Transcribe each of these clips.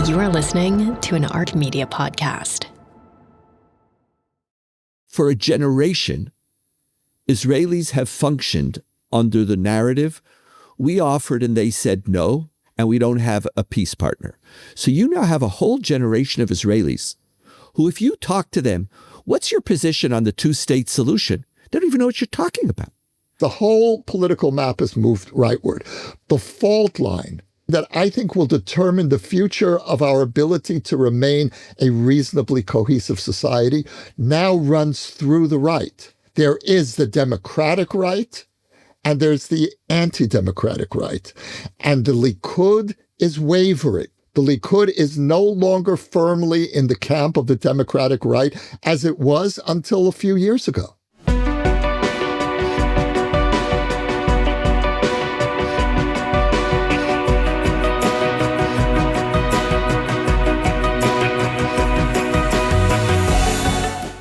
You are listening to an Ark Media podcast. For a generation, Israelis have functioned under the narrative, we offered and they said no, and we don't have a peace partner. So you now have a whole generation of Israelis who, if you talk to them, what's your position on the two-state solution? They don't even know what you're talking about. The whole political map has moved rightward. The fault line that I think will determine the future of our ability to remain a reasonably cohesive society now runs through the right. There is the democratic right, and there's the anti-democratic right. And the Likud is wavering. The Likud is no longer firmly in the camp of the democratic right as it was until a few years ago.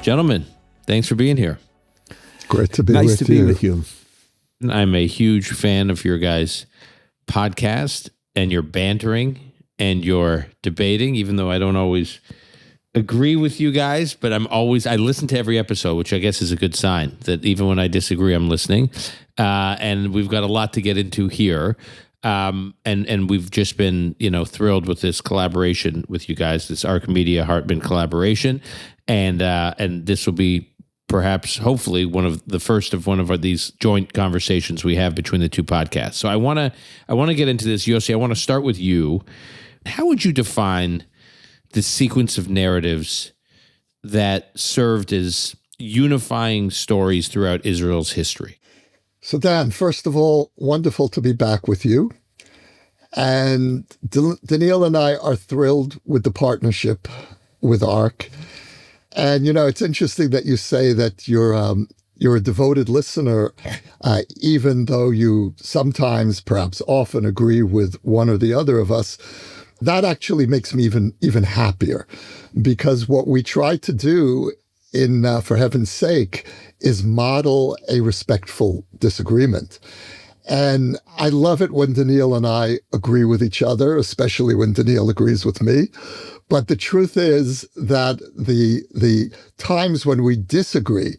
Gentlemen, thanks for being here. Great to be nice with to you. be with you. I'm a huge fan of your guys' podcast and your bantering and your debating, even though I don't always agree with you guys, but I listen to every episode, which I guess is a good sign that even when I disagree, I'm listening. And we've got a lot to get into here. And we've just been, thrilled with this collaboration with you guys, this Ark Media Hartman collaboration. And this will be perhaps, hopefully, one of these joint conversations we have between the two podcasts. So I want to get into this, Yossi. I want to start with you. How would you define the sequence of narratives that served as unifying stories throughout Israel's history? So Dan, first of all, wonderful to be back with you. And Donniel and I are thrilled with the partnership with Ark. And, it's interesting that you say that you're a devoted listener, even though you sometimes, perhaps often, agree with one or the other of us. That actually makes me even happier, because what we try to do for heaven's sake, is model a respectful disagreement. And I love it when Donniel and I agree with each other, especially when Donniel agrees with me. But the truth is that the times when we disagree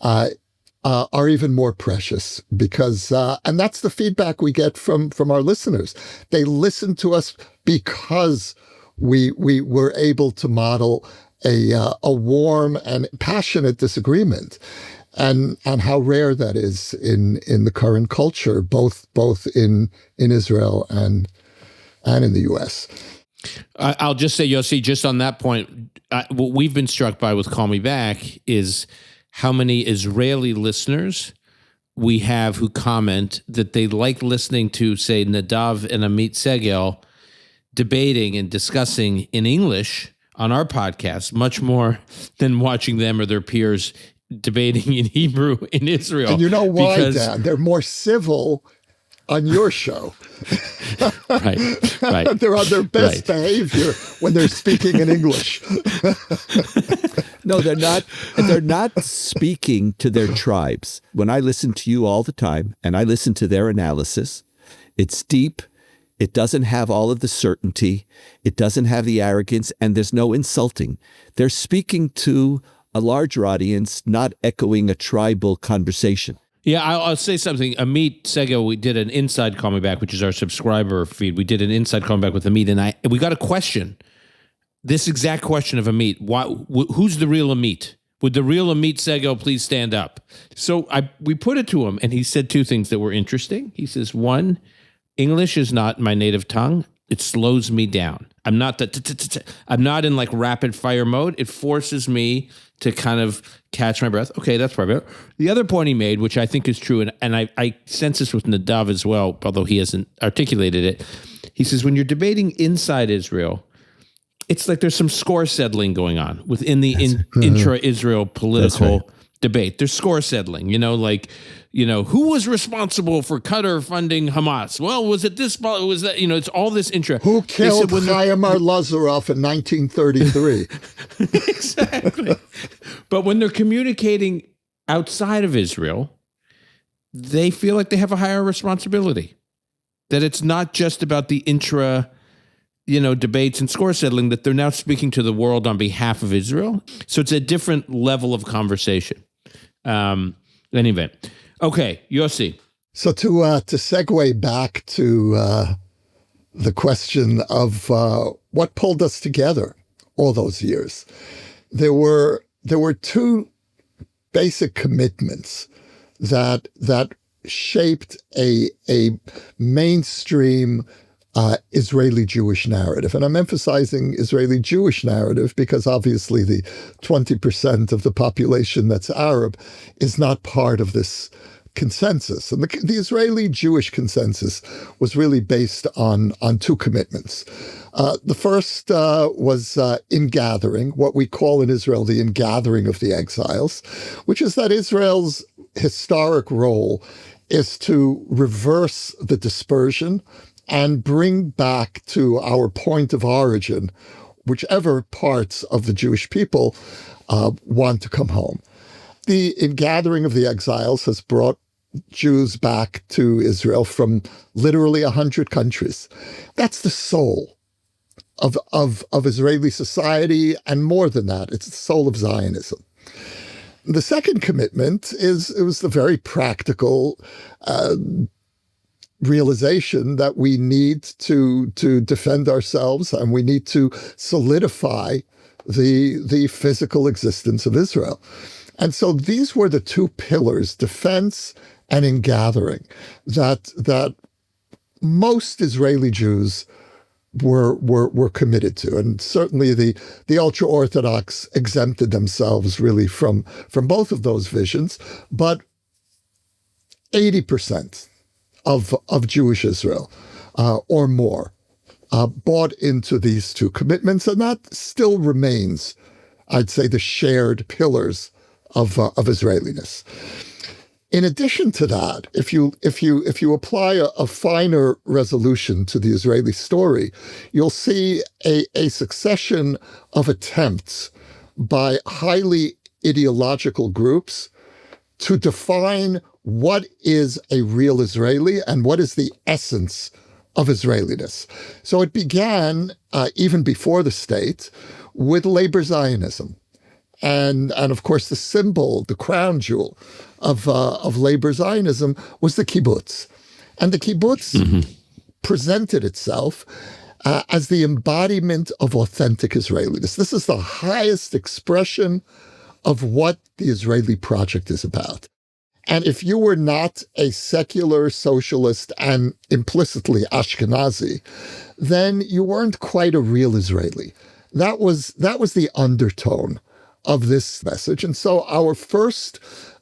are even more precious, because and that's the feedback we get from our listeners. They listen to us because we were able to model a warm and passionate disagreement, and how rare that is in the current culture, both in Israel and in the U.S. I'll just say, Yossi, just on that point, what we've been struck by with Call Me Back is how many Israeli listeners we have who comment that they like listening to, say, Nadav and Amit Segel debating and discussing in English on our podcast much more than watching them or their peers debating in Hebrew in Israel. And you know why, Dan? They're more civil on your show. Right. They're on their best behavior when they're speaking in English. No, they're not. They're not speaking to their tribes. When I listen to you all the time and I listen to their analysis, it's deep. It doesn't have all of the certainty. It doesn't have the arrogance, and there's no insulting. They're speaking to a larger audience, not echoing a tribal conversation. Yeah, I'll say something. Amit Segel, we did an Inside Call Me Back, which is our subscriber feed. We did an Inside Call Me Back with Amit, and we got a question. This exact question of Amit. Who's the real Amit? Would the real Amit Segel please stand up? So we put it to him, and he said two things that were interesting. He says, one, English is not my native tongue. It slows me down. I'm not I'm not in like rapid fire mode. It forces me to kind of catch my breath. Okay, that's probably it. The other point he made, which I think is true, and I sense this with Nadav as well, although he hasn't articulated it. He says, when you're debating inside Israel, it's like there's some score settling going on within the intra-Israel political debate. There's score settling, who was responsible for Qatar funding Hamas? Well, was it this? Was that, it's all this intra. Who killed Chaim Arlazarov in 1933? Exactly. But when they're communicating outside of Israel, they feel like they have a higher responsibility. That it's not just about the intra, debates and score settling that they're now speaking to the world on behalf of Israel. So it's a different level of conversation. Anyway, okay, Yossi. So to segue back to the question of what pulled us together all those years, there were two basic commitments that shaped a mainstream Israeli Jewish narrative. And I'm emphasizing Israeli Jewish narrative because obviously the 20% of the population that's Arab is not part of this consensus. And the Israeli Jewish consensus was really based on two commitments. The first was ingathering, what we call in Israel the ingathering of the exiles, which is that Israel's historic role is to reverse the dispersion and bring back to our point of origin whichever parts of the Jewish people want to come home. The ingathering of the exiles has brought Jews back to Israel from literally 100 countries. That's the soul of Israeli society, and more than that, it's the soul of Zionism. The second commitment was the very practical realization that we need to defend ourselves and we need to solidify the physical existence of Israel. And so these were the two pillars, defense and ingathering, that most Israeli Jews were committed to. And certainly the ultra-Orthodox exempted themselves really from both of those visions, but 80% of Jewish Israel or more bought into these two commitments, and that still remains, I'd say, the shared pillars of Israeliness. In addition to that, if you apply a finer resolution to the Israeli story, you'll see a succession of attempts by highly ideological groups to define what is a real Israeli and what is the essence of Israeliness. So it began, even before the state, with labor Zionism. And of course, the symbol, the crown jewel of labor Zionism was the kibbutz. And the kibbutz presented itself as the embodiment of authentic Israeliness. This is the highest expression of what the Israeli project is about. And if you were not a secular socialist and implicitly Ashkenazi, then you weren't quite a real Israeli. That was the undertone of this message. And so our first,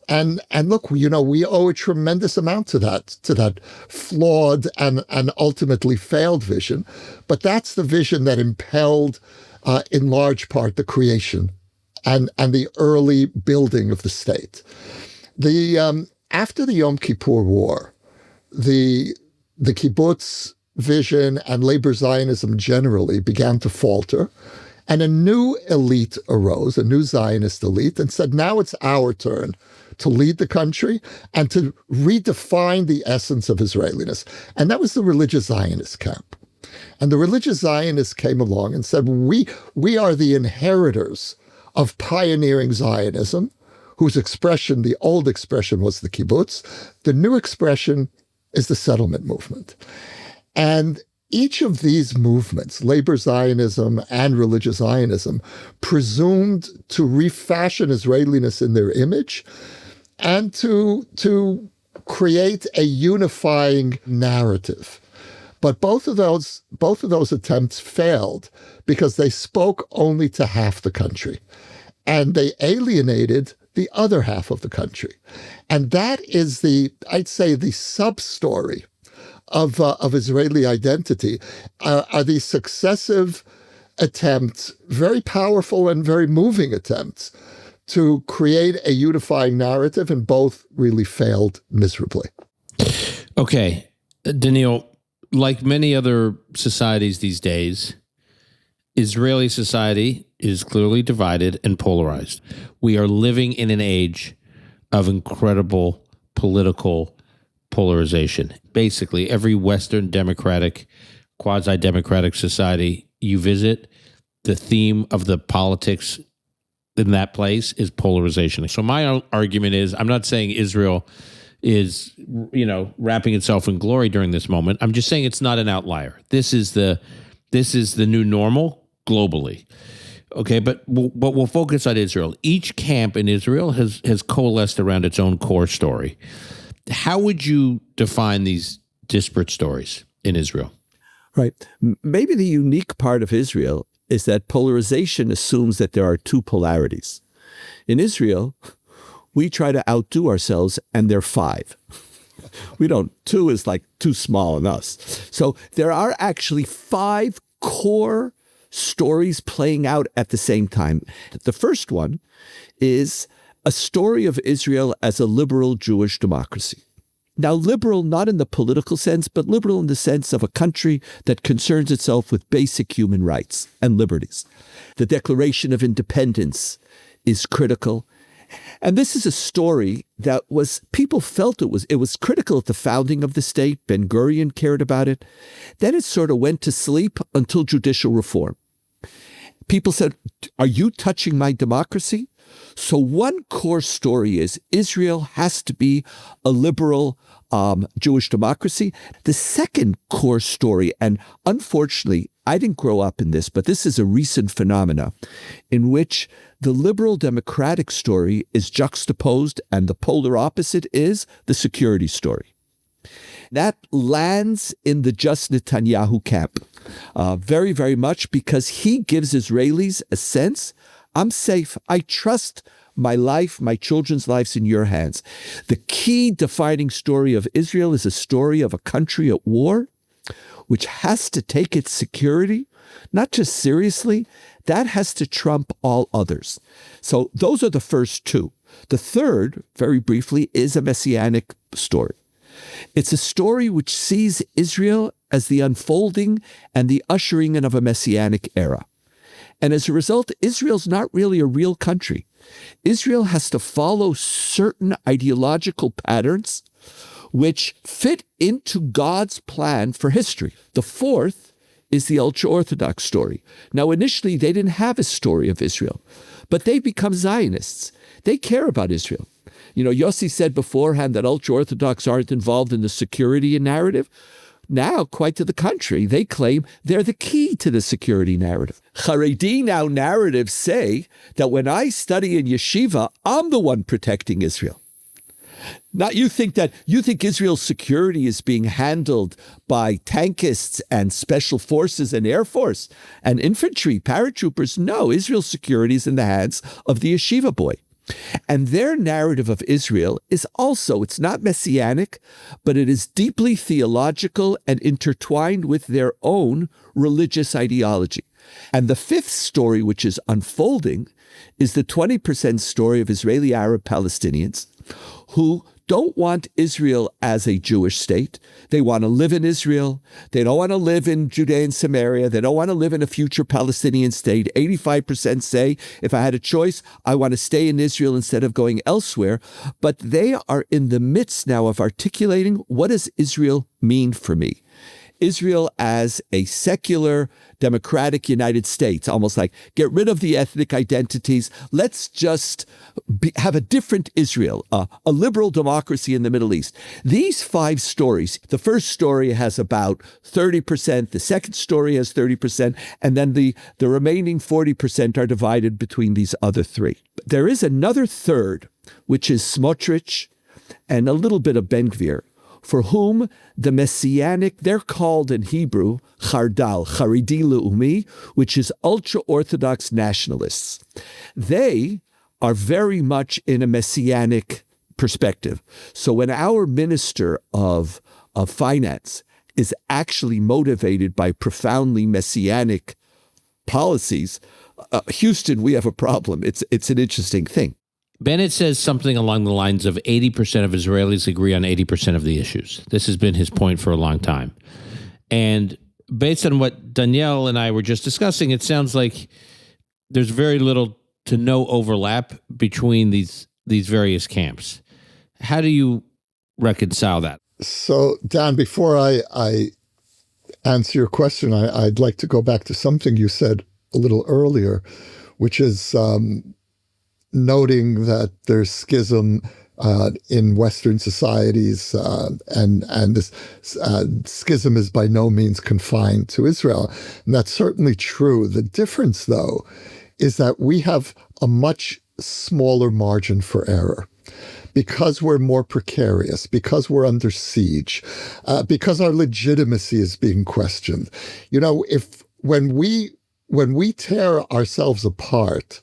and look, we owe a tremendous amount to that flawed and ultimately failed vision. But that's the vision that impelled, in large part, the creation and the early building of the state. After the Yom Kippur War, the kibbutz vision and labor Zionism generally began to falter, and a new elite arose, a new Zionist elite, and said, now it's our turn to lead the country and to redefine the essence of Israeliness. And that was the religious Zionist camp. And the religious Zionists came along and said, we are the inheritors of pioneering Zionism, whose expression, the old expression, was the kibbutz. The new expression is the settlement movement. And each of these movements, labor Zionism and religious Zionism, presumed to refashion Israeliness in their image and to create a unifying narrative. But both of those attempts failed because they spoke only to half the country, and they alienated the other half of the country. And that is I'd say, the sub-story of Israeli identity, are these successive attempts, very powerful and very moving attempts, to create a unifying narrative, and both really failed miserably. Okay, Donniel, like many other societies these days, Israeli society is clearly divided and polarized. We are living in an age of incredible political polarization. Basically, every Western democratic quasi-democratic society you visit, the theme of the politics in that place is polarization. So my argument is, I'm not saying Israel is, wrapping itself in glory during this moment. I'm just saying it's not an outlier. This is the new normal globally. Okay, but we'll focus on Israel. Each camp in Israel has coalesced around its own core story. How would you define these disparate stories in Israel? Right. Maybe the unique part of Israel is that polarization assumes that there are two polarities. In Israel, we try to outdo ourselves, and there are five. We don't. Two is like too small in us. So there are actually five core stories playing out at the same time. The first one is a story of Israel as a liberal Jewish democracy. Now, liberal not in the political sense, but liberal in the sense of a country that concerns itself with basic human rights and liberties. The Declaration of Independence is critical. And this is a story that people felt it was critical at the founding of the state. Ben Gurion cared about it. Then it sort of went to sleep until judicial reform. People said, are you touching my democracy? So one core story is Israel has to be a liberal Jewish democracy. The second core story, and unfortunately, I didn't grow up in this, but this is a recent phenomena in which the liberal democratic story is juxtaposed and the polar opposite is the security story. That lands in the just Netanyahu camp very, very much because he gives Israelis a sense, I'm safe. I trust my life, my children's lives in your hands. The key defining story of Israel is a story of a country at war, which has to take its security, not just seriously, that has to trump all others. So those are the first two. The third, very briefly, is a messianic story. It's a story which sees Israel as the unfolding and the ushering in of a messianic era. And as a result, Israel's not really a real country. Israel has to follow certain ideological patterns which fit into God's plan for history. The fourth is the ultra-Orthodox story. Now, initially, they didn't have a story of Israel, but they become Zionists. They care about Israel. Yossi said beforehand that ultra-Orthodox aren't involved in the security narrative. Now, quite to the contrary, they claim they're the key to the security narrative. Haredi now narratives say that when I study in yeshiva, I'm the one protecting Israel. Not you think Israel's security is being handled by tankists and special forces and air force and infantry, paratroopers. No, Israel's security is in the hands of the yeshiva boy. And their narrative of Israel is also, it's not messianic, but it is deeply theological and intertwined with their own religious ideology. And the fifth story, which is unfolding, is the 20% story of Israeli Arab Palestinians who don't want Israel as a Jewish state. They want to live in Israel. They don't want to live in Judea and Samaria. They don't want to live in a future Palestinian state. 85% say, if I had a choice, I want to stay in Israel instead of going elsewhere. But they are in the midst now of articulating, what does Israel mean for me? Israel as a secular, democratic United States, almost like get rid of the ethnic identities. Let's just have a different Israel, a liberal democracy in the Middle East. These five stories, the first story has about 30%, the second story has 30%, and then the remaining 40% are divided between these other three. There is another third, which is Smotrich and a little bit of Ben Gvir, for whom the Messianic, they're called in Hebrew, Chardal, Charidi Le'umi, which is ultra-Orthodox nationalists. They are very much in a Messianic perspective. So when our minister of finance is actually motivated by profoundly Messianic policies, Houston, we have a problem. It's an interesting thing. Bennett says something along the lines of 80% of Israelis agree on 80% of the issues. This has been his point for a long time. And based on what Donniel and I were just discussing, it sounds like there's very little to no overlap between these various camps. How do you reconcile that? So, Dan, before I answer your question, I'd like to go back to something you said a little earlier, which is noting that there's schism in Western societies, and this schism is by no means confined to Israel. And that's certainly true. The difference, though, is that we have a much smaller margin for error. Because we're more precarious, because we're under siege, because our legitimacy is being questioned. You know, when we tear ourselves apart,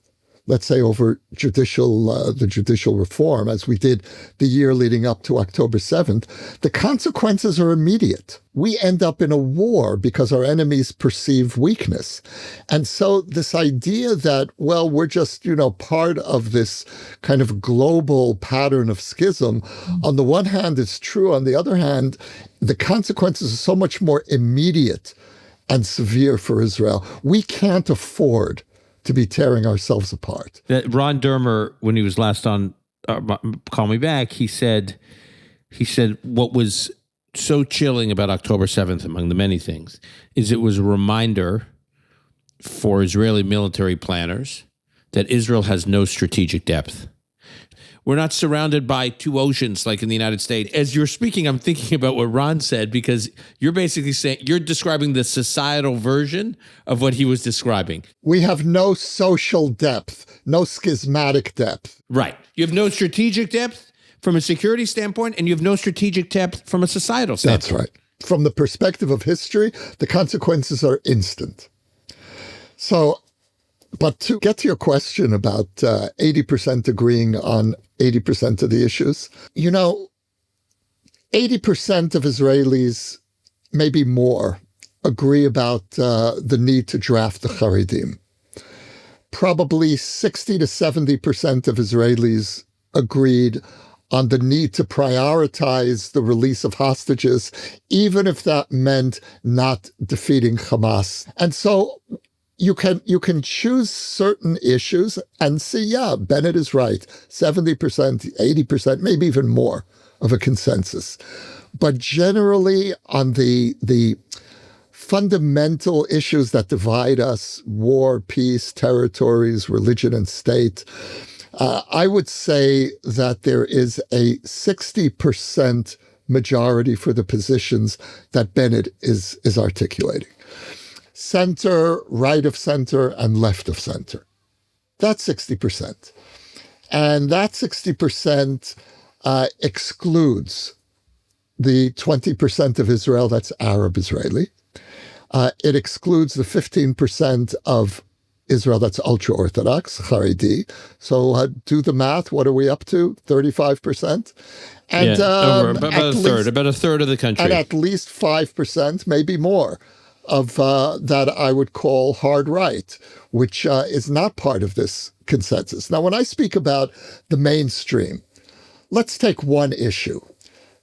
let's say over the judicial reform, as we did the year leading up to October 7th, the consequences are immediate. We end up in a war because our enemies perceive weakness. And so this idea that, well, we're just, part of this kind of global pattern of schism, on the one hand, it's true. On the other hand, the consequences are so much more immediate and severe for Israel. We can't afford to be tearing ourselves apart. Ron Dermer, when he was last on Call Me Back, he said what was so chilling about October 7th, among the many things, is it was a reminder for Israeli military planners that Israel has no strategic depth. We're not surrounded by two oceans like in the United States. As you're speaking, I'm thinking about what Ron said, because you're basically saying, you're describing the societal version of what he was describing. We have no social depth, no schismatic depth. Right. You have no strategic depth from a security standpoint, and you have no strategic depth from a societal standpoint. That's right. From the perspective of history, the consequences are instant. So, but to get to your question about 80% agreeing on 80% of the issues, 80% of Israelis, maybe more, agree about the need to draft the Haredim. Probably 60 to 70% of Israelis agreed on the need to prioritize the release of hostages, even if that meant not defeating Hamas. And so you can choose certain issues and see, yeah, Bennett is right, 70%, 80%, maybe even more of a consensus. But generally on the fundamental issues that divide us, war, peace, territories, religion, and state, I would say that there is a 60% majority for the positions that Bennett is articulating. Center, right of center, and left of center. That's 60%. And that 60% excludes the 20% of Israel that's Arab Israeli. It excludes the 15% of Israel that's ultra-Orthodox, Haredi. So do the math. What are we up to? 35%? And about a third of the country. And at least 5%, maybe more, of that I would call hard right, which is not part of this consensus. Now, when I speak about the mainstream, let's take one issue.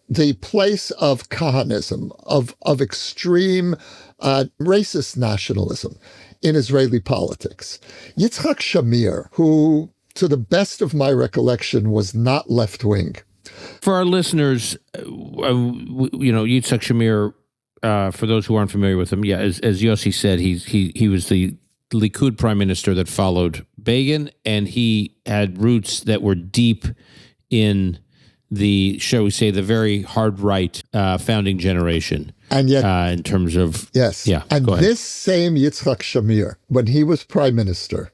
The place of Kahanism, of extreme racist nationalism in Israeli politics. Yitzhak Shamir, who, to the best of my recollection, was not left-wing. For our listeners, Yitzhak Shamir, for those who aren't familiar with him, as Yossi said, he was the Likud prime minister that followed Begin, and he had roots that were deep in the, shall we say, the very hard right founding generation. And yet, in terms of yes, yeah, and this same Yitzhak Shamir, when he was prime minister,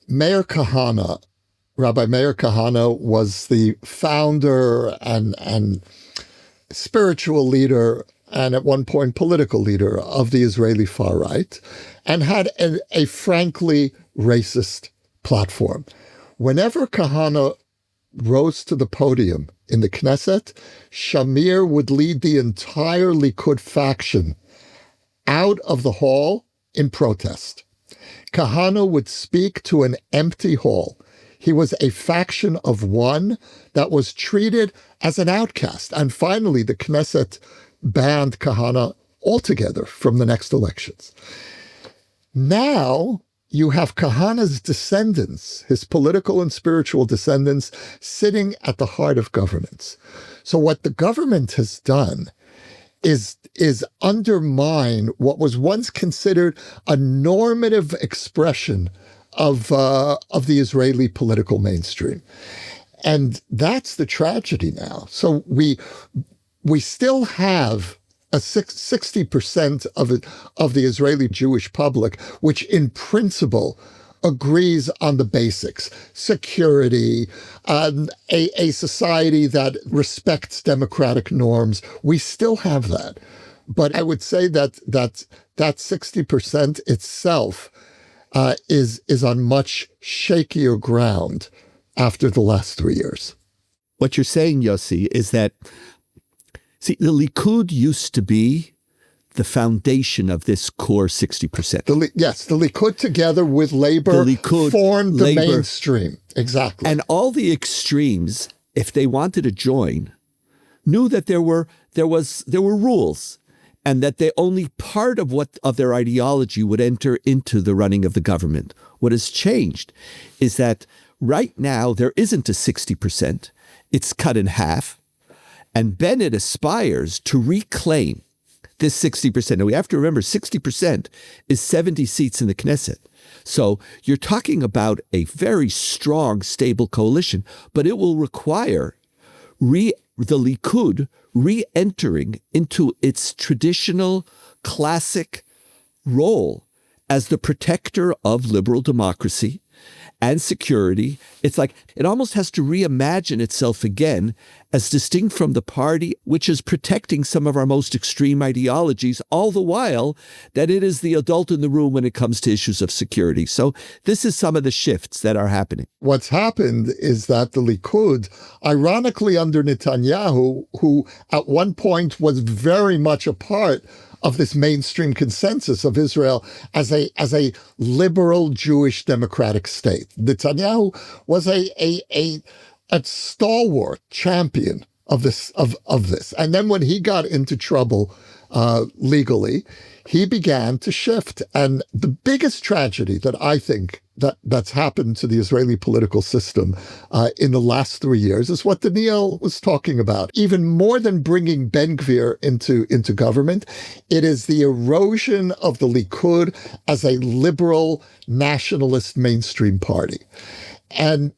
Rabbi Meir Kahana was the founder and spiritual leader, and at one point political leader of the Israeli far right, and had a frankly racist platform. Whenever Kahana rose to the podium in the Knesset, Shamir would lead the entire Likud faction out of the hall in protest. Kahana would speak to an empty hall. He was a faction of one that was treated as an outcast. And finally, the Knesset banned Kahana altogether from the next elections. Now, you have Kahana's descendants, his political and spiritual descendants, sitting at the heart of governance. So what the government has done is undermine what was once considered a normative expression of the Israeli political mainstream. And that's the tragedy now. So we still have a 60% of the Israeli Jewish public, which in principle agrees on the basics: security, a society that respects democratic norms. We still have that. But I would say that 60% itself is on much shakier ground after the last 3 years. What you're saying, Yossi, is that, see, the Likud used to be the foundation of this core 60%. Yes, the Likud together with labor formed the mainstream. Exactly. And all the extremes, if they wanted to join, knew that there were rules, and that only part of their ideology would enter into the running of the government. What has changed is that right now there isn't a 60%. It's cut in half. And Bennett aspires to reclaim this 60%. Now we have to remember 60% is 70 seats in the Knesset. So you're talking about a very strong, stable coalition, but it will require the Likud re-entering into its traditional classic role as the protector of liberal democracy and security. It's like it almost has to reimagine itself again as distinct from the party which is protecting some of our most extreme ideologies, all the while that it is the adult in the room when it comes to issues of security. So this is some of the shifts that are happening. What's happened is that the Likud, ironically under Netanyahu, who at one point was very much a part of this mainstream consensus of Israel as a liberal Jewish democratic state. Netanyahu was a stalwart champion of this. And then when he got into trouble legally, he began to shift. And the biggest tragedy that I think that's happened to the Israeli political system in the last 3 years is what Donniel was talking about. Even more than bringing Ben Gvir into government, it is the erosion of the Likud as a liberal nationalist mainstream party. And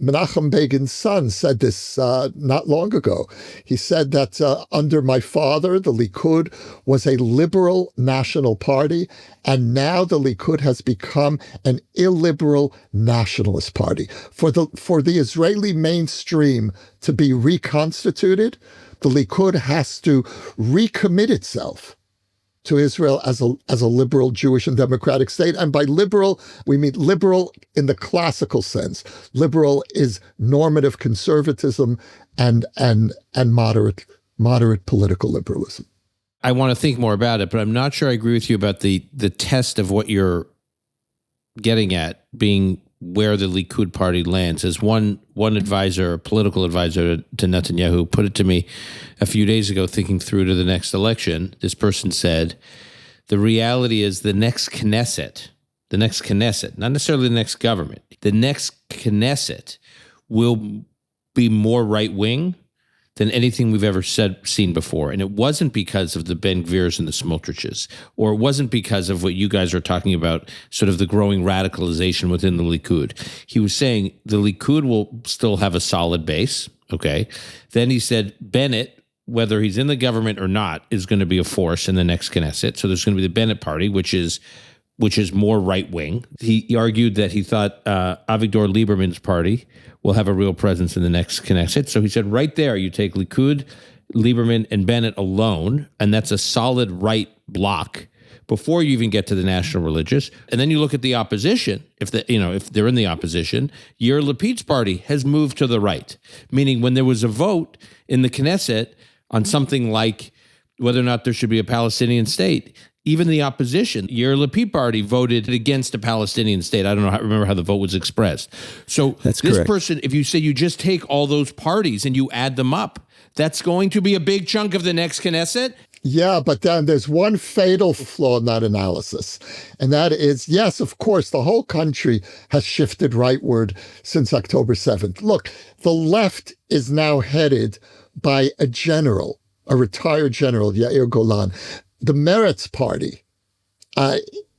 Menachem Begin's son said this not long ago. He said that under my father, the Likud was a liberal national party, and now the Likud has become an illiberal nationalist party. For the Israeli mainstream to be reconstituted, the Likud has to recommit itself to Israel as a liberal Jewish and democratic state. And by liberal, we mean liberal in the classical sense. Liberal is normative conservatism and moderate political liberalism. I want to think more about it, but I'm not sure I agree with you about the test of what you're getting at being where the Likud party lands. As one advisor, a political advisor to Netanyahu, put it to me a few days ago, thinking through to the next election, this person said, the reality is the next Knesset, not necessarily the next government, the next Knesset will be more right-wing than anything we've ever seen before. And it wasn't because of the Ben Gvirs and the Smotriches, or it wasn't because of what you guys are talking about, sort of the growing radicalization within the Likud. He was saying the Likud will still have a solid base, okay? Then he said Bennett, whether he's in the government or not, is going to be a force in the next Knesset. So there's going to be the Bennett party, which is more right-wing. He argued that he thought Avigdor Lieberman's party will have a real presence in the next Knesset. So he said, right there, you take Likud, Lieberman, and Bennett alone, and that's a solid right block before you even get to the national religious. And then you look at the opposition. If they're in the opposition, Yair Lapid's party has moved to the right, meaning when there was a vote in the Knesset on something like whether or not there should be a Palestinian state, even the opposition, Yair Lapid party voted against a Palestinian state. I don't remember how the vote was expressed. So that's this correct. Person, if you say you just take all those parties and you add them up, that's going to be a big chunk of the next Knesset. Yeah, but then there's one fatal flaw in that analysis. And that is, yes, of course, the whole country has shifted rightward since October 7th. Look, the left is now headed by a general a retired general, Yair Golan. The Meretz party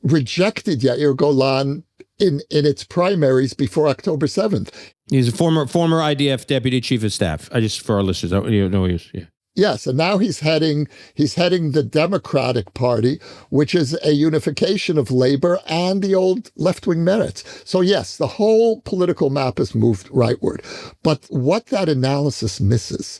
rejected Yair Golan in its primaries before October 7th. He's a former IDF deputy chief of staff. For our listeners, you know he is. Yeah. Yes, and now he's heading the Democratic Party, which is a unification of labor and the old left-wing Meretz. So yes, the whole political map has moved rightward. But what that analysis misses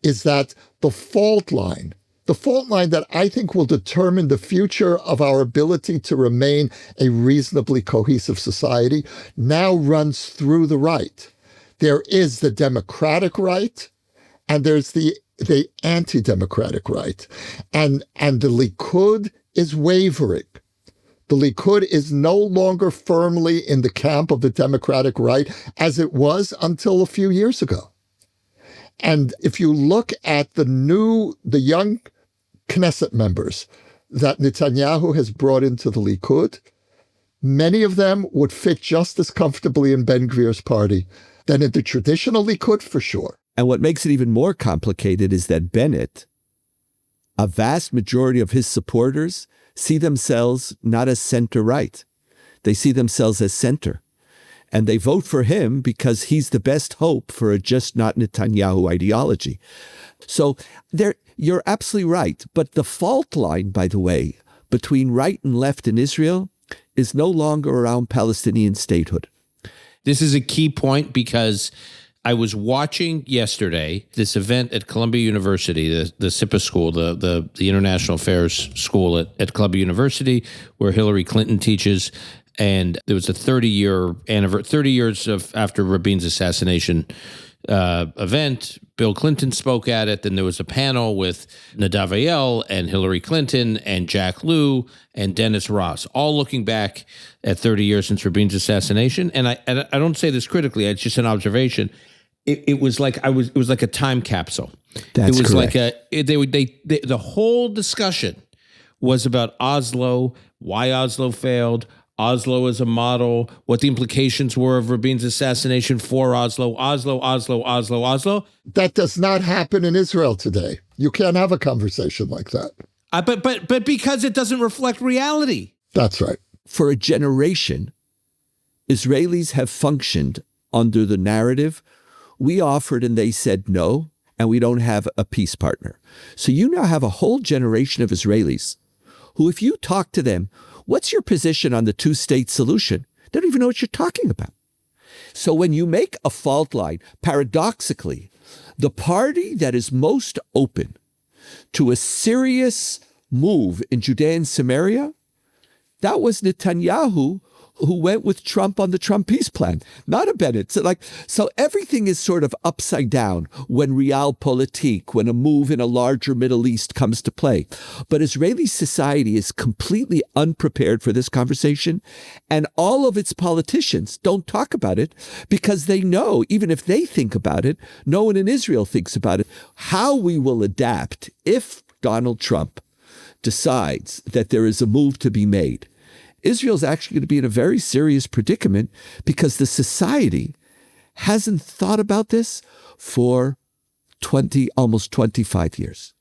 is that the fault line that I think will determine the future of our ability to remain a reasonably cohesive society, now runs through the right. There is the democratic right, and there's the anti-democratic right. And the Likud is wavering. The Likud is no longer firmly in the camp of the democratic right as it was until a few years ago. And if you look at the young Knesset members that Netanyahu has brought into the Likud, many of them would fit just as comfortably in Ben Gvir's party than in the traditional Likud, for sure. And what makes it even more complicated is that Bennett, a vast majority of his supporters, see themselves not as center-right. They see themselves as center. And they vote for him because he's the best hope for a just not Netanyahu ideology. So you're absolutely right. But the fault line, by the way, between right and left in Israel is no longer around Palestinian statehood. This is a key point because I was watching yesterday this event at Columbia University, the SIPA school, the International Affairs School at Columbia University, where Hillary Clinton teaches. And there was a 30 years after Rabin's assassination event. Bill Clinton spoke at it. Then there was a panel with Nadav Ayel and Hillary Clinton and Jack Lew and Dennis Ross, all looking back at 30 years since Rabin's assassination. And I don't say this critically; it's just an observation. It was like a time capsule. That's it was correct. like the whole discussion was about Oslo, why Oslo failed, Oslo as a model, what the implications were of Rabin's assassination for Oslo. That does not happen in Israel today. You can't have a conversation like that. But because it doesn't reflect reality. That's right. For a generation, Israelis have functioned under the narrative, we offered and they said no, and we don't have a peace partner. So you now have a whole generation of Israelis who, if you talk to them, what's your position on the two-state solution? They don't even know what you're talking about. So when you make a fault line, paradoxically, the party that is most open to a serious move in Judea and Samaria, that was Netanyahu, who went with Trump on the Trump peace plan, not a Bennett. So everything is sort of upside down when realpolitik, when a move in a larger Middle East comes to play. But Israeli society is completely unprepared for this conversation, and all of its politicians don't talk about it because they know, even if they think about it, no one in Israel thinks about it. How we will adapt if Donald Trump decides that there is a move to be made. Israel's actually going to be in a very serious predicament because the society hasn't thought about this for almost 25 years.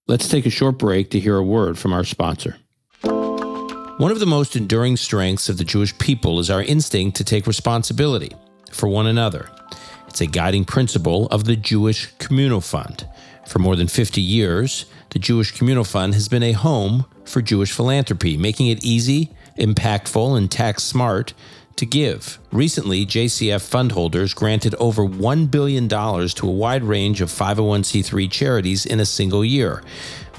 Let's take a short break to hear a word from our sponsor. One of the most enduring strengths of the Jewish people is our instinct to take responsibility for one another. It's a guiding principle of the Jewish Communal Fund. For more than 50 years, the Jewish Communal Fund has been a home for Jewish philanthropy, making it easy, impactful, and tax smart to give. Recently, JCF fund holders granted over $1 billion to a wide range of 501c3 charities in a single year,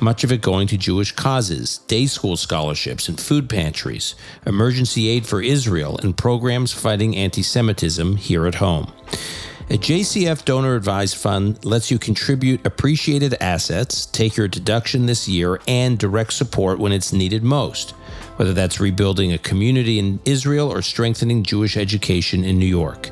much of it going to Jewish causes, day school scholarships and food pantries, emergency aid for Israel, and programs fighting anti-Semitism here at home. A JCF donor-advised fund lets you contribute appreciated assets, take your deduction this year, and direct support when it's needed most, whether that's rebuilding a community in Israel or strengthening Jewish education in New York.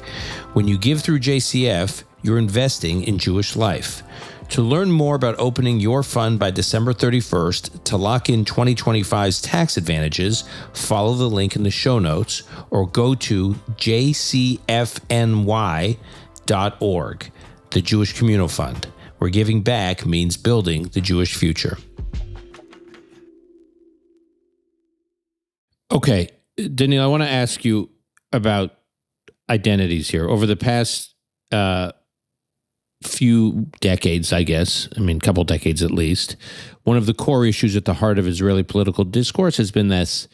When you give through JCF, you're investing in Jewish life. To learn more about opening your fund by December 31st to lock in 2025's tax advantages, follow the link in the show notes or go to jcfny.org, the Jewish Communal Fund, where giving back means building the Jewish future. Okay, Donniel, I want to ask you about identities here. Over the past few decades, I guess, a couple decades at least, one of the core issues at the heart of Israeli political discourse has been this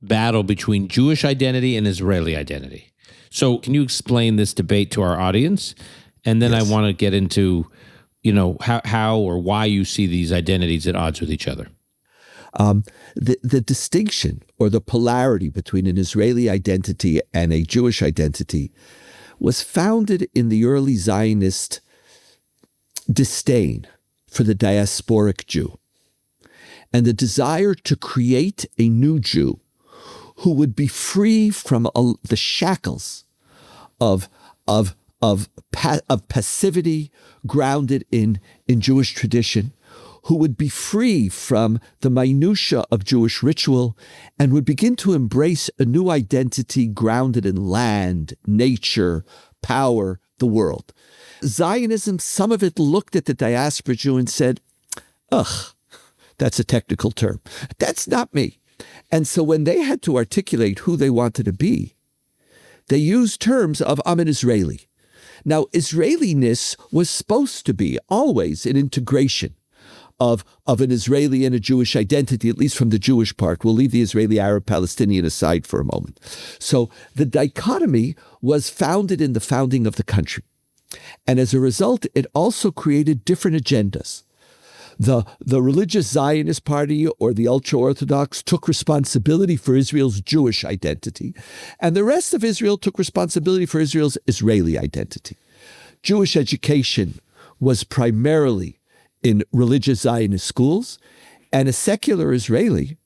battle between Jewish identity and Israeli identity. So can you explain this debate to our audience? And then I want to get into, how or why you see these identities at odds with each other. The distinction or the polarity between an Israeli identity and a Jewish identity was founded in the early Zionist disdain for the diasporic Jew and the desire to create a new Jew who would be free from the shackles of passivity grounded in Jewish tradition, who would be free from the minutia of Jewish ritual and would begin to embrace a new identity grounded in land, nature, power, the world. Zionism, some of it looked at the diaspora Jew and said, ugh, that's a technical term. That's not me. And so when they had to articulate who they wanted to be, they used terms of, I'm an Israeli. Now, Israeliness was supposed to be always an integration of an Israeli and a Jewish identity, at least from the Jewish part. We'll leave the Israeli, Arab, Palestinian aside for a moment. So the dichotomy was founded in the founding of the country. And as a result, it also created different agendas. The religious Zionist party or the ultra-Orthodox took responsibility for Israel's Jewish identity, and the rest of Israel took responsibility for Israel's Israeli identity. Jewish education was primarily in religious Zionist schools, and a secular Israeli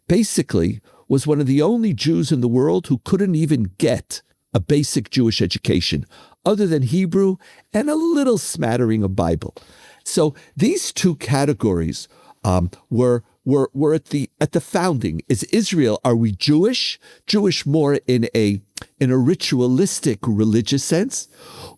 basically was one of the only Jews in the world who couldn't even get a basic Jewish education other than Hebrew and a little smattering of Bible. So these two categories were at the founding. Is Israel, are we Jewish? Jewish more in a ritualistic religious sense?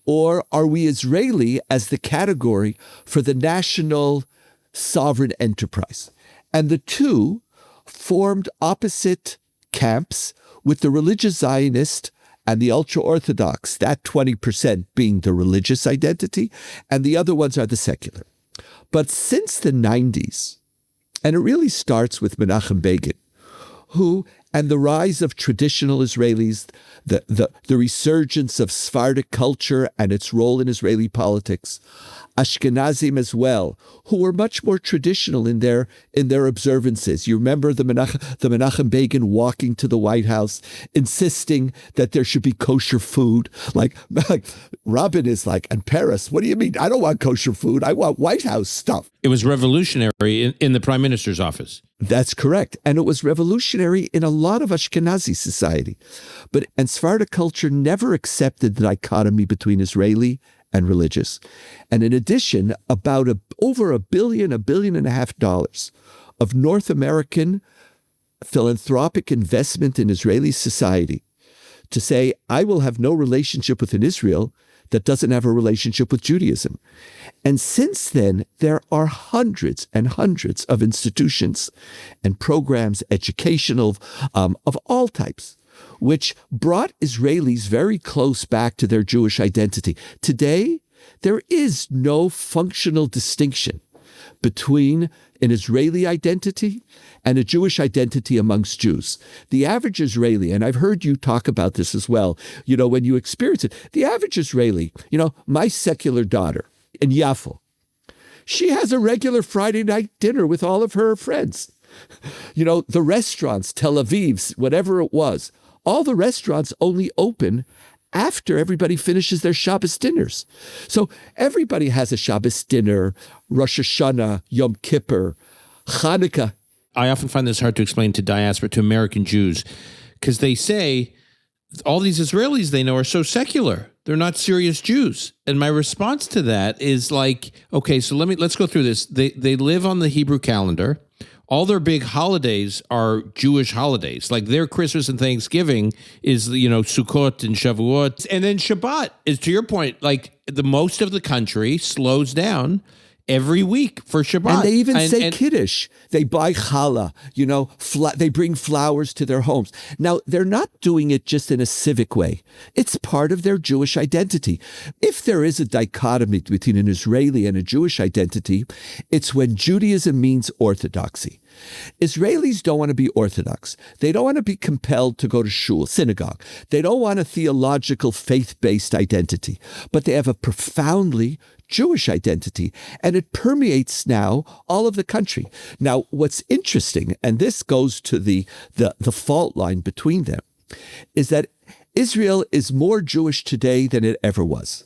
Or are we Israeli as the category for the national sovereign enterprise? And the two formed opposite camps, with the religious Zionist and the ultra-Orthodox, that 20% being the religious identity, and the other ones are the secular. But since the 90s, and it really starts with Menachem Begin, and the rise of traditional Israelis, the resurgence of Sephardic culture and its role in Israeli politics, Ashkenazim as well, who were much more traditional in their observances. You remember the Menachem Begin walking to the White House, insisting that there should be kosher food. Like Rabin is like, and Paris, what do you mean? I don't want kosher food. I want White House stuff. It was revolutionary in the prime minister's office. That's correct. And it was revolutionary in a lot of Ashkenazi society. And Sephardic culture never accepted the dichotomy between Israeli and religious. And in addition, about over $1 billion and a half of North American philanthropic investment in Israeli society to say, I will have no relationship with an Israel that doesn't have a relationship with Judaism. And since then, there are hundreds and hundreds of institutions and programs, educational, of all types, which brought Israelis very close back to their Jewish identity. Today, there is no functional distinction between an Israeli identity and a Jewish identity amongst Jews. The average Israeli, and I've heard you talk about this as well, when you experience it, the average Israeli, my secular daughter in Yafo, she has a regular Friday night dinner with all of her friends. The restaurants, Tel Aviv's, whatever it was, all the restaurants only open after everybody finishes their Shabbos dinners. So everybody has a Shabbos dinner, Rosh Hashanah, Yom Kippur, Hanukkah. I often find this hard to explain to diaspora, to American Jews, because they say all these Israelis they know are so secular. They're not serious Jews. And my response to that is like, okay, so let's go through this. They live on the Hebrew calendar. All their big holidays are Jewish holidays. Like their Christmas and Thanksgiving is, Sukkot and Shavuot. And then Shabbat is, to your point, like the most of the country slows down every week for Shabbat. And they even say Kiddush. They buy challah, they bring flowers to their homes. Now, they're not doing it just in a civic way. It's part of their Jewish identity. If there is a dichotomy between an Israeli and a Jewish identity, it's when Judaism means orthodoxy. Israelis don't want to be Orthodox. They don't want to be compelled to go to shul, synagogue. They don't want a theological, faith-based identity, but they have a profoundly Jewish identity, and it permeates now all of the country. Now, what's interesting, and this goes to the fault line between them, is that Israel is more Jewish today than it ever was.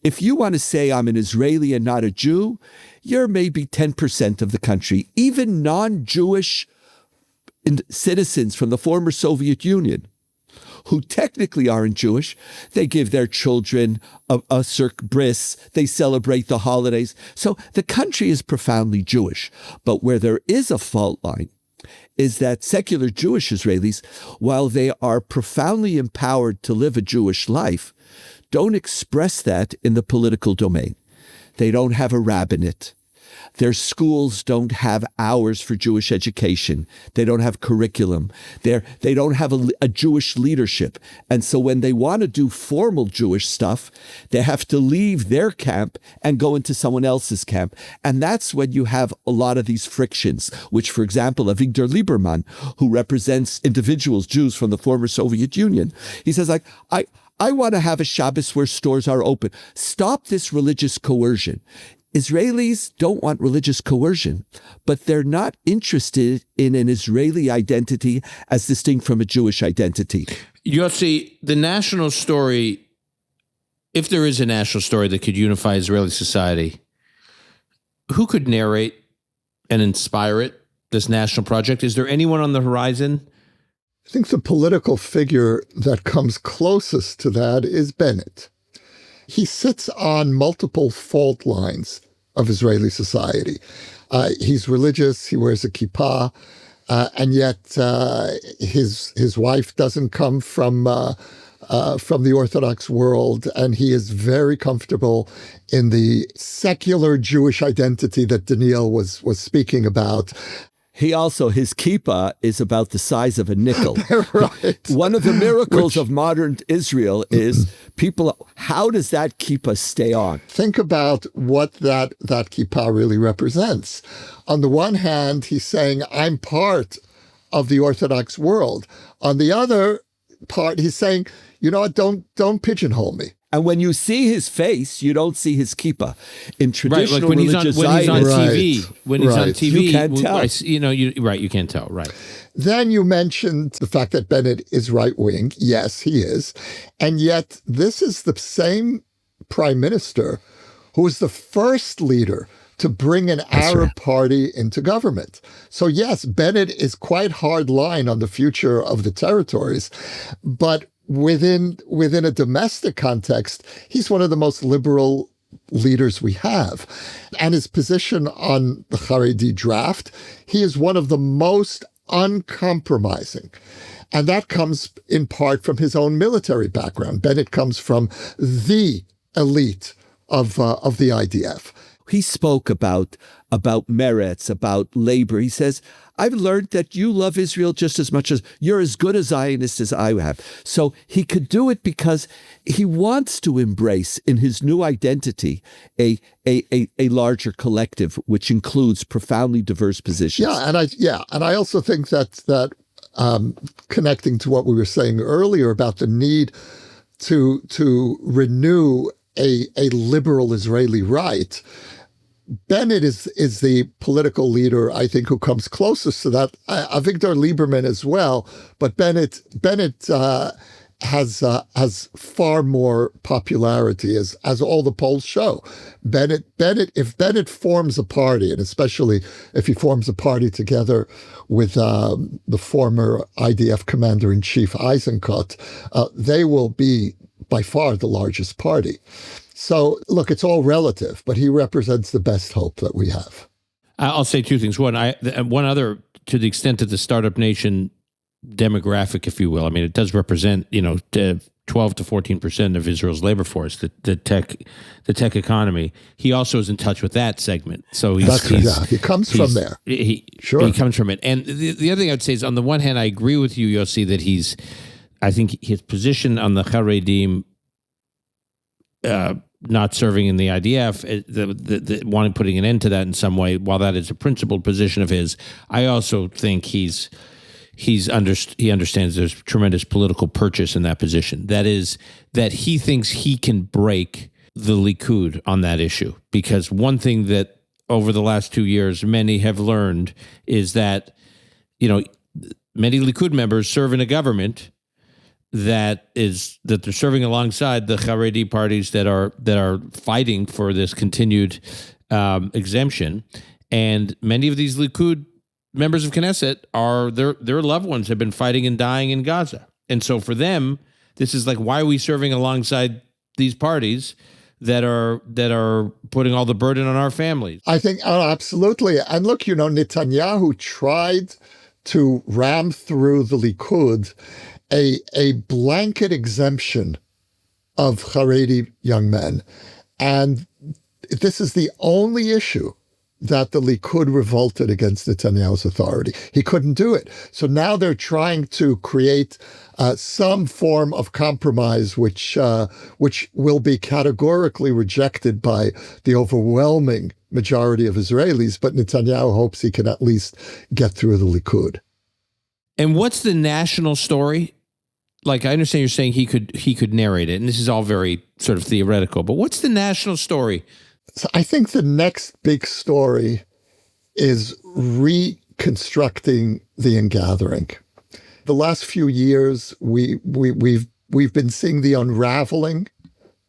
If you want to say I'm an Israeli and not a Jew, you're maybe 10% of the country. Even non-Jewish citizens from the former Soviet Union, who technically aren't Jewish, they give their children a cirque bris, they celebrate the holidays. So the country is profoundly Jewish. But where there is a fault line is that secular Jewish Israelis, while they are profoundly empowered to live a Jewish life, don't express that in the political domain. They don't have a rabbinate. Their schools don't have hours for Jewish education. They don't have curriculum. They don't have a Jewish leadership. And so when they want to do formal Jewish stuff, they have to leave their camp and go into someone else's camp. And that's when you have a lot of these frictions, which, for example, Avigdor Lieberman, who represents individuals, Jews from the former Soviet Union, he says, I want to have a Shabbos where stores are open. Stop this religious coercion. Israelis don't want religious coercion, but they're not interested in an Israeli identity as distinct from a Jewish identity. Yossi, the national story, if there is a national story that could unify Israeli society, who could narrate and inspire it, this national project? Is there anyone on the horizon? I think the political figure that comes closest to that is Bennett. He sits on multiple fault lines of Israeli society. He's religious, he wears a kippah, and yet his wife doesn't come from the Orthodox world, and he is very comfortable in the secular Jewish identity that Donniel was speaking about. He also, his kippah is about the size of a nickel. Right. One of the miracles of modern Israel is how does that kippah stay on? Think about what that kippah really represents. On the one hand, he's saying, I'm part of the Orthodox world. On the other part, he's saying, you know what, don't pigeonhole me. And when you see his face, you don't see his kippah. In traditional when religious he's on TV, when he's on Right. TV, You can't tell. You can't tell, right? Then you mentioned the fact that Bennett is right-wing. Yes, he is. And yet this is the same prime minister who was the first leader to bring an Arab party into government. So yes, Bennett is quite hard line on the future of the territories, but within a domestic context, he's one of the most liberal leaders we have. And his position on the Haredi draft, he is one of the most uncompromising. And that comes in part from his own military background. Bennett comes from the elite of the IDF. He spoke about merits, about labor. He says, I've learned that you love Israel just as much as you're as good a Zionist as I have. So he could do it because he wants to embrace in his new identity a larger collective, which includes profoundly diverse positions. And I also think that connecting to what we were saying earlier about the need to renew a liberal Israeli right. Bennett is the political leader, I think, who comes closest to that. Avigdor Lieberman as well, but Bennett has far more popularity, as all the polls show. If Bennett forms a party, and especially if he forms a party together with the former IDF commander-in-chief Eisenkot, they will be by far the largest party. So, look, it's all relative, but he represents the best hope that we have. I'll say two things. One other, to the extent that the startup nation demographic, if you will, I mean, it does represent, 12 to 14% of Israel's labor force, the tech economy. He also is in touch with that segment. So he comes from there. He comes from it. And the other thing I would say is, on the one hand, I agree with you, Yossi, that I think his position on the Haredim not serving in the IDF, putting an end to that in some way, while that is a principled position of his, I also think he understands there's tremendous political purchase in that position. That is, that he thinks he can break the Likud on that issue. Because one thing that over the last 2 years many have learned is that, many Likud members serve in a government that they're serving alongside the Haredi parties that are fighting for this continued exemption, and many of these Likud members of Knesset their loved ones have been fighting and dying in Gaza, and so for them, this is like, why are we serving alongside these parties that are putting all the burden on our families? I think absolutely, and look, Netanyahu tried to ram through the Likud a blanket exemption of Haredi young men. And this is the only issue that the Likud revolted against Netanyahu's authority. He couldn't do it. So now they're trying to create some form of compromise, which will be categorically rejected by the overwhelming majority of Israelis. But Netanyahu hopes he can at least get through the Likud. And what's the national story? Like, I understand you're saying he could narrate it, and this is all very sort of theoretical, but what's the national story? So I think the next big story is reconstructing the ingathering. The last few years, we've been seeing the unraveling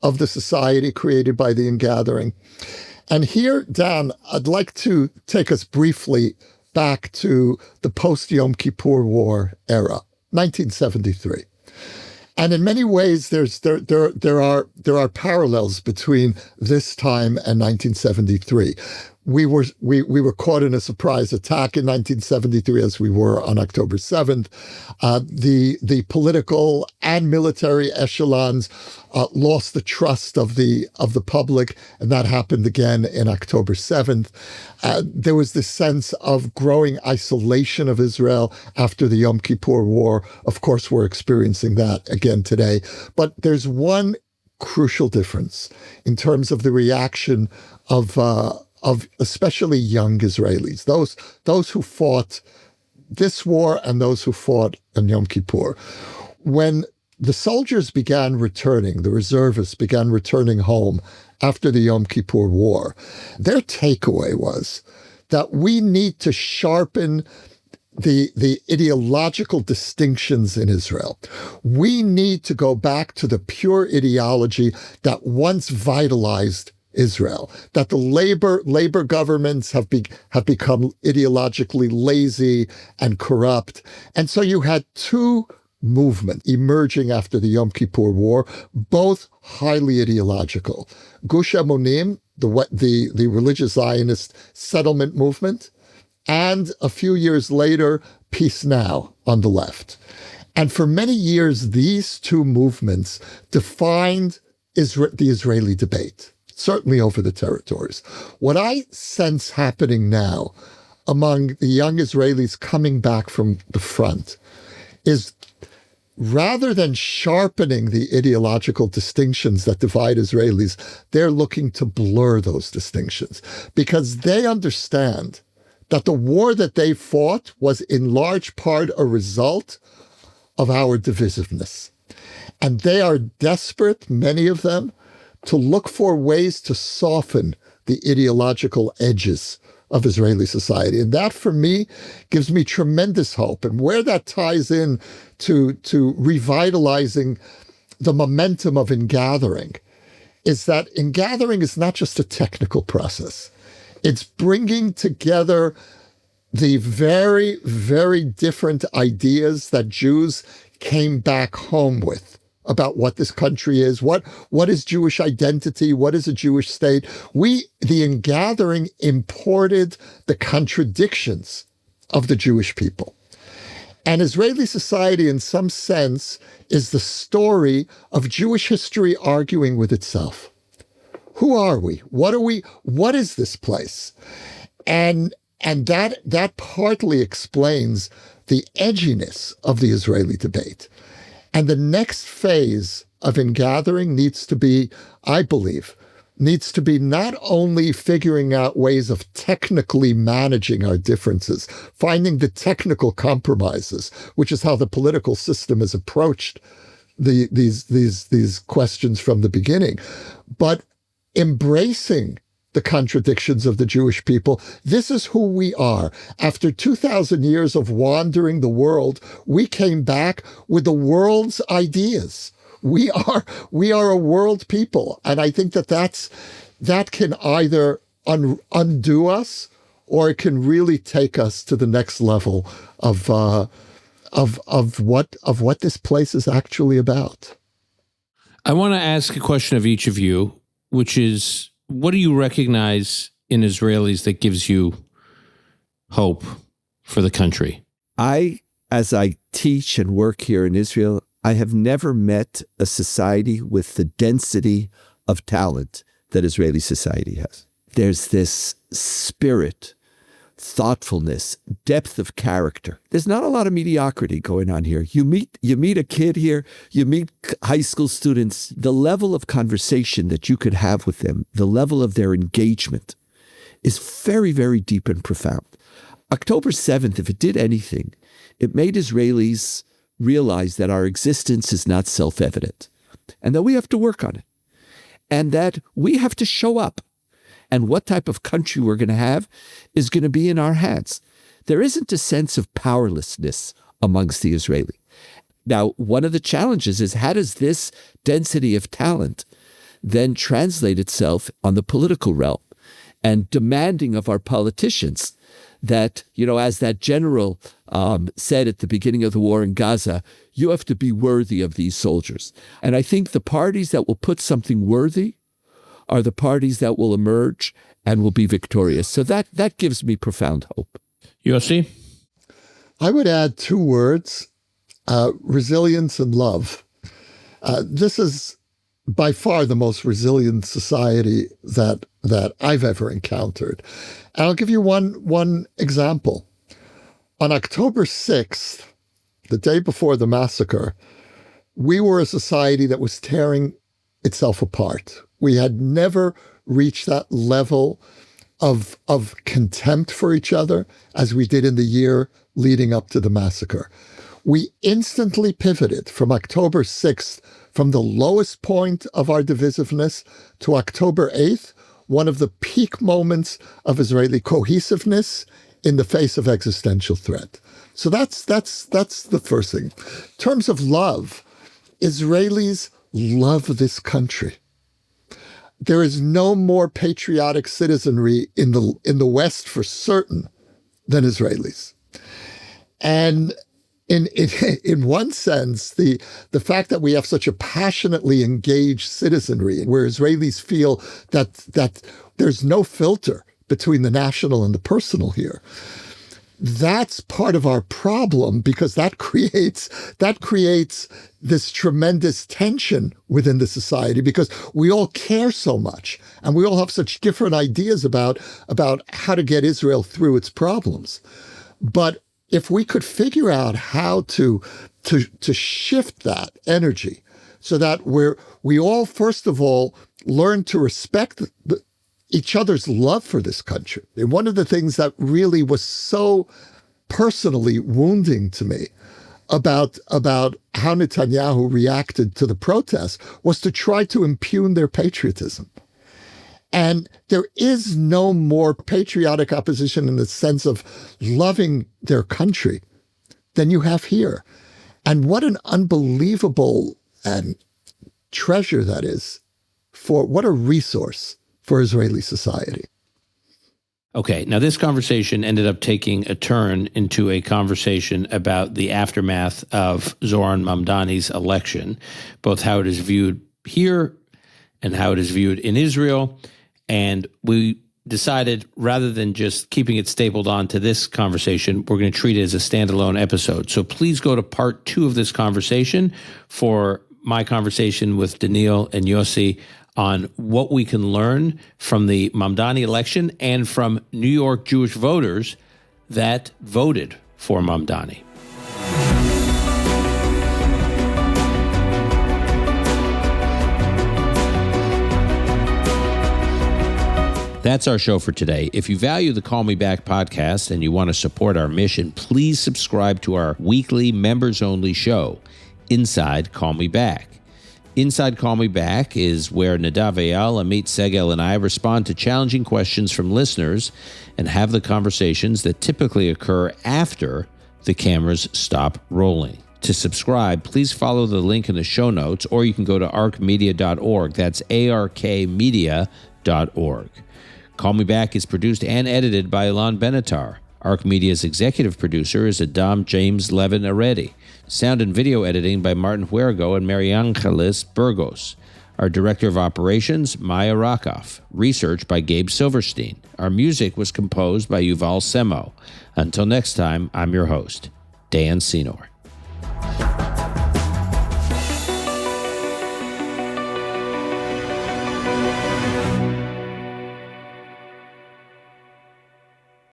of the society created by the ingathering. And here, Dan, I'd like to take us briefly back to the post-Yom Kippur War era, 1973. And in many ways, there are parallels between this time and 1973. We were caught in a surprise attack in 1973, as we were on October 7th. The political and military echelons lost the trust of the public, and that happened again in October 7th. There was this sense of growing isolation of Israel after the Yom Kippur War. Of course, we're experiencing that again today. But there's one crucial difference in terms of the reaction of especially young Israelis, those who fought this war and those who fought in Yom Kippur. When the soldiers began returning, the reservists began returning home after the Yom Kippur War, their takeaway was that we need to sharpen the ideological distinctions in Israel. We need to go back to the pure ideology that once vitalized Israel, that the labor governments have become ideologically lazy and corrupt. And so you had two movements emerging after the Yom Kippur War, both highly ideological. Gush Emunim, the religious Zionist settlement movement, and a few years later, Peace Now on the left. And for many years, these two movements defined the Israeli debate, certainly over the territories. What I sense happening now among the young Israelis coming back from the front is, rather than sharpening the ideological distinctions that divide Israelis, they're looking to blur those distinctions, because they understand that the war that they fought was in large part a result of our divisiveness. And they are desperate, many of them, to look for ways to soften the ideological edges of Israeli society. And that, for me, gives me tremendous hope. And where that ties in to revitalizing the momentum of ingathering is that ingathering is not just a technical process. It's bringing together the very, very different ideas that Jews came back home with about what this country is, what is Jewish identity, what is a Jewish state. The ingathering, imported the contradictions of the Jewish people. And Israeli society, in some sense, is the story of Jewish history arguing with itself. Who are we? What are we? What is this place? And that partly explains the edginess of the Israeli debate. And the next phase of ingathering needs to be, I believe, not only figuring out ways of technically managing our differences, finding the technical compromises, which is how the political system has approached these questions from the beginning, but embracing the contradictions of the Jewish people. This is who we are. After 2,000 years of wandering the world, we came back with the world's ideas. We are a world people. And I think that can either undo us, or it can really take us to the next level of what this place is actually about. I want to ask a question of each of you, which is, what do you recognize in Israelis that gives you hope for the country? As I teach and work here in Israel, I have never met a society with the density of talent that Israeli society has. There's this spirit, thoughtfulness, depth of character. There's not a lot of mediocrity going on here. You meet a kid here, you meet high school students, the level of conversation that you could have with them, the level of their engagement is very, very deep and profound. October 7th, if it did anything, it made Israelis realize that our existence is not self-evident and that we have to work on it and that we have to show up. And what type of country we're going to have is going to be in our hands. There isn't a sense of powerlessness amongst the Israeli. Now, one of the challenges is, how does this density of talent then translate itself on the political realm, and demanding of our politicians that, as that general said at the beginning of the war in Gaza, you have to be worthy of these soldiers. And I think the parties that will put something worthy are the parties that will emerge and will be victorious. So that gives me profound hope. Yossi? I would add two words, resilience and love. This is by far the most resilient society that I've ever encountered. And I'll give you one example. On October 6th, the day before the massacre, we were a society that was tearing itself apart. We had never reached that level of contempt for each other as we did in the year leading up to the massacre. We instantly pivoted from October 6th, from the lowest point of our divisiveness, to October 8th, one of the peak moments of Israeli cohesiveness in the face of existential threat. So that's the first thing. In terms of love, Israelis love this country. There is no more patriotic citizenry in the West for certain than Israelis. And in one sense, the fact that we have such a passionately engaged citizenry, where Israelis feel that there's no filter between the national and the personal here, that's part of our problem, because that creates this tremendous tension within the society, because we all care so much and we all have such different ideas about how to get Israel through its problems. But if we could figure out how to shift that energy so that we all, first of all, learn to respect each other's love for this country. And one of the things that really was so personally wounding to me about how Netanyahu reacted to the protests was to try to impugn their patriotism. And there is no more patriotic opposition in the sense of loving their country than you have here. And what an unbelievable treasure that is, what a resource for Israeli society. Okay, now this conversation ended up taking a turn into a conversation about the aftermath of Zoran Mamdani's election, both how it is viewed here and how it is viewed in Israel. And we decided rather than just keeping it stapled onto this conversation, we're going to treat it as a standalone episode. So please go to part 2 of this conversation for my conversation with Donniel and Yossi on what we can learn from the Mamdani election and from New York Jewish voters that voted for Mamdani. That's our show for today. If you value the Call Me Back podcast and you want to support our mission, please subscribe to our weekly members-only show, Inside Call Me Back. Inside Call Me Back is where Nadav Eyal, Amit Segel, and I respond to challenging questions from listeners and have the conversations that typically occur after the cameras stop rolling. To subscribe, please follow the link in the show notes, or you can go to arkmedia.org. That's arkmedia.org. Call Me Back is produced and edited by Ilan Benatar. Ark Media's executive producer is Adam James Levin Aredi. Sound and video editing by Martin Huergo and Mariangelis Burgos. Our director of operations, Maya Rakoff. Research by Gabe Silverstein. Our music was composed by Yuval Semo. Until next time, I'm your host, Dan Senor.